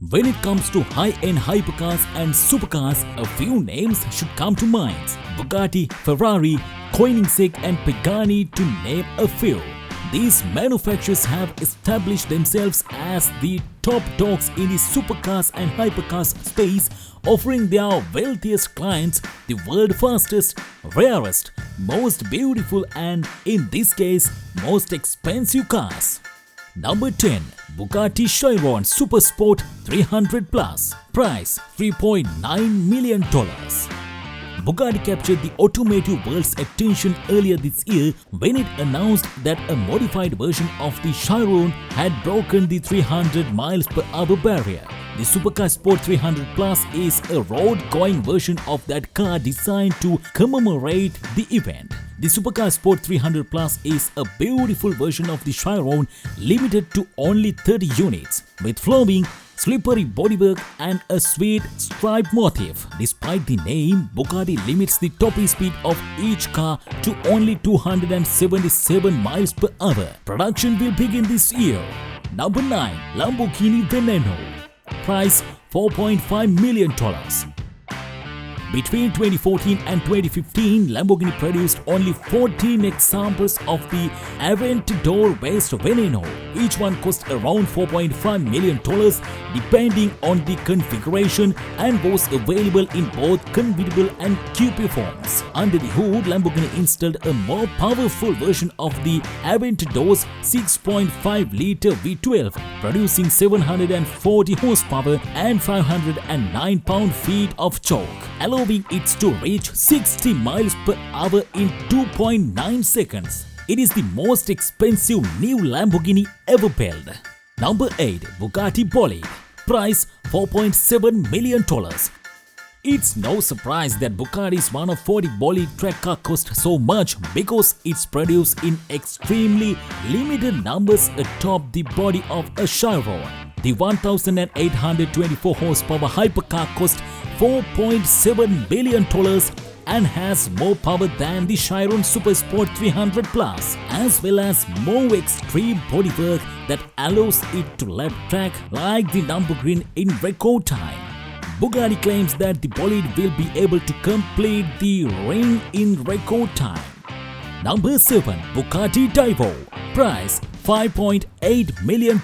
When it comes to high-end hypercars and supercars, a few names should come to mind. Bugatti, Ferrari, Koenigsegg and Pagani to name a few. These manufacturers have established themselves as the top dogs in the supercars and hypercars space, offering their wealthiest clients the world's fastest, rarest, most beautiful and, in this case, most expensive cars. Number 10. Bugatti Chiron Super Sport 300 Plus. Price $3.9 million. Bugatti captured the automotive world's attention earlier this year when it announced that a modified version of the Chiron had broken the 300 miles per hour barrier. The Supercar Sport 300 Plus is a road-going version of that car designed to commemorate the event. The Supercar Sport 300 Plus is a beautiful version of the Chiron, limited to only 30 units, with flowing, slippery bodywork and a sweet stripe motif. Despite the name, Bugatti limits the top speed of each car to only 277 miles per hour. Production will begin this year. Number 9. Lamborghini Veneno. Price $4.5 million. Between 2014 and 2015, Lamborghini produced only 14 examples of the Aventador-based Veneno. Each one cost around $4.5 million depending on the configuration and was available in both convertible and coupe forms. Under the hood, Lamborghini installed a more powerful version of the Aventador's 6.5-liter V12, producing 740 horsepower and 509 pound-feet of torque, allowing it to reach 60 miles per hour in 2.9 seconds. It is the most expensive new Lamborghini ever built. Number 8. Bugatti Bolide. Price $4.7 million. It's no surprise that Bugatti's 140 Bolide track car cost so much because it's produced in extremely limited numbers atop the body of a Chiron. The 1,824 horsepower hypercar cost $4.7 billion and has more power than the Chiron Super Sport 300 Plus, as well as more extreme bodywork that allows it to lap track like the Nürburgring in record time. Bugatti claims that the Bolide will be able to complete the ring in record time. Number 7. Bugatti Divo. Price $5.8 million.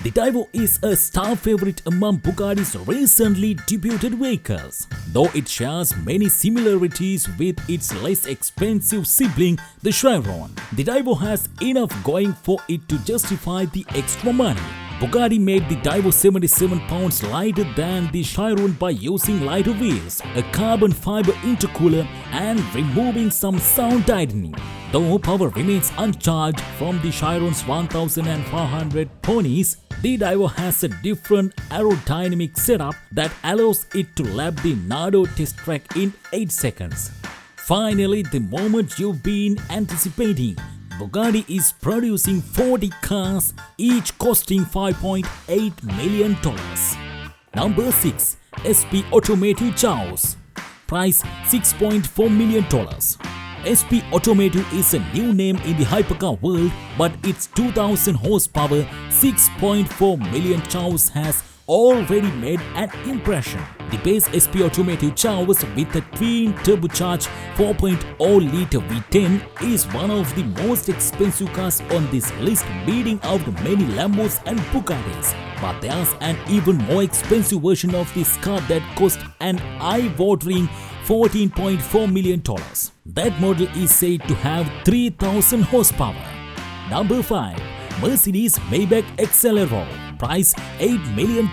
The Divo is a star favorite among Bugatti's recently debuted vehicles, though it shares many similarities with its less expensive sibling, the Chiron. The Divo has enough going for it to justify the extra money. Bugatti made the Divo 77 pounds lighter than the Chiron by using lighter wheels, a carbon fiber intercooler and removing some sound deadening. Though power remains uncharged from the Chiron's 1,400 ponies, the Divo has a different aerodynamic setup that allows it to lap the Nardo test track in 8 seconds. Finally, the moment you've been anticipating. Bugatti is producing 40 cars, each costing $5.8 million. Number 6. SP Automotive Chaos. Price $6.4 million. SP Automotive is a new name in the hypercar world, but its 2,000 horsepower 6.4 million Chaos has already made an impression. The base SP Automotive Chaos with a twin turbocharged 4.0-liter V10 is one of the most expensive cars on this list, beating out many Lambos and Bugattis. But there's an even more expensive version of this car that costs an eye-watering $14.4 million. That model is said to have 3,000 horsepower. Number 5. Mercedes-Maybach Exelero. Price $8 million.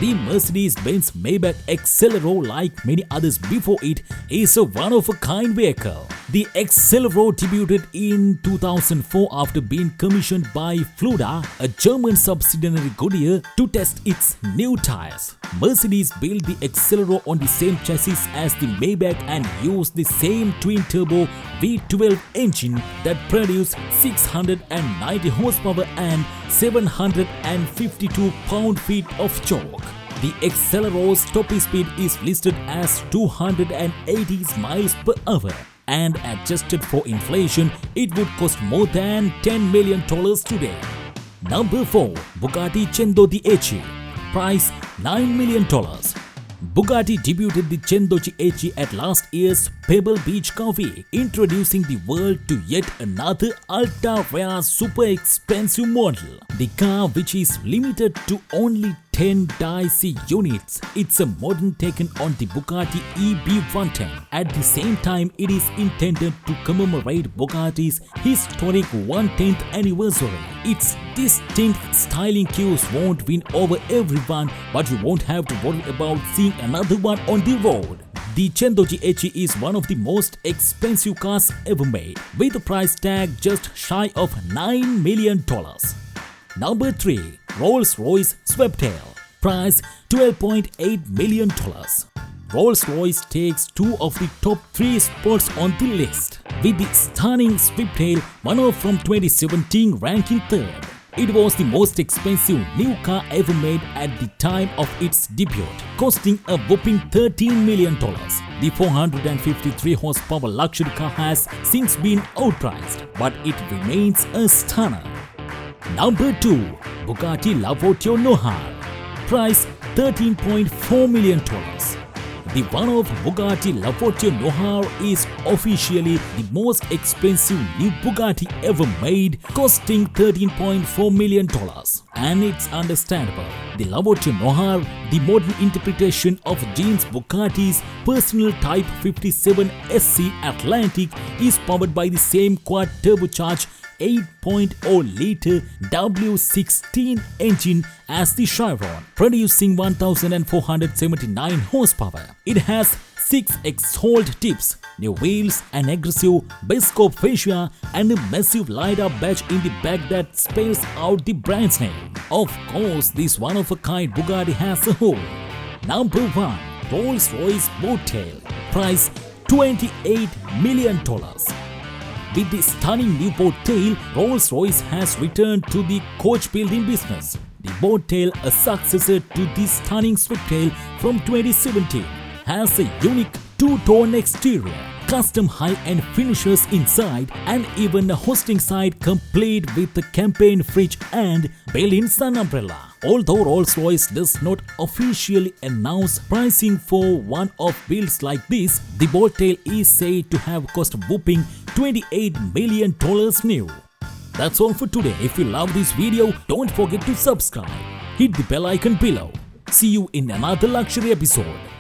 The Mercedes-Benz Maybach Exelero, like many others before it, is a one-of-a-kind vehicle. The Exelero debuted in 2004 after being commissioned by Fluda, a German subsidiary Goodyear, to test its new tires. Mercedes built the Exelero on the same chassis as the Maybach and used the same twin-turbo V12 engine that produced 690 horsepower and 752 pound-feet of torque. The Excelero's top speed is listed as 280 miles per hour, and adjusted for inflation, it would cost more than $10 million today. Number 4. Bugatti Centodieci. price $9 million. Bugatti debuted the Centodieci at last year's Pebble Beach Car Week, introducing the world to yet another ultra-rare super expensive model. The car, which is limited to only 10 DIC units, it's a modern take on the Bugatti EB110. At the same time, it is intended to commemorate Bugatti's historic 110th anniversary. Its distinct styling cues won't win over everyone, but you won't have to worry about seeing another one on the road. The Centodieci is one of the most expensive cars ever made, with a price tag just shy of $9 million. Number 3. Rolls-Royce Sweptail. Price $12.8 million. Rolls-Royce takes 2 of the top 3 spots on the list, with the stunning Sweptail, one from 2017, ranking 3rd. It was the most expensive new car ever made at the time of its debut, costing a whopping $13 million. The 453 horsepower luxury car has since been outpriced, but it remains a stunner. Number 2. Bugatti Voiture Noire. Price $13.4 million. The one-off Bugatti Voiture Noire is officially the most expensive new Bugatti ever made, costing $13.4 million. And it's understandable. The Voiture Noire, the modern interpretation of Jean's Bugatti's personal Type 57 SC Atlantic, is powered by the same quad turbocharged 8.0-liter W16 engine as the Chiron, producing 1,479 horsepower. It has 6 exhaust tips, new wheels, an aggressive biscope fascia, and a massive LiDAR badge in the back that spells out the brand's name. Of course, this one-of-a-kind Bugatti has a hole. Number 1. Rolls-Royce Sweptail. Price $28 million. With the stunning new Sweptail, Rolls-Royce has returned to the coach building business. The Sweptail, a successor to the stunning Sweptail from 2017, has a unique two-tone exterior, custom high-end finishes inside, and even a hosting side complete with a campaign fridge and built-in sun umbrella. Although Rolls-Royce does not officially announce pricing for one-off builds like this, the Sweptail is said to have cost a whopping $28 million new. That's all for today. If you love this video, don't forget to subscribe. Hit the bell icon below. See you in another luxury episode.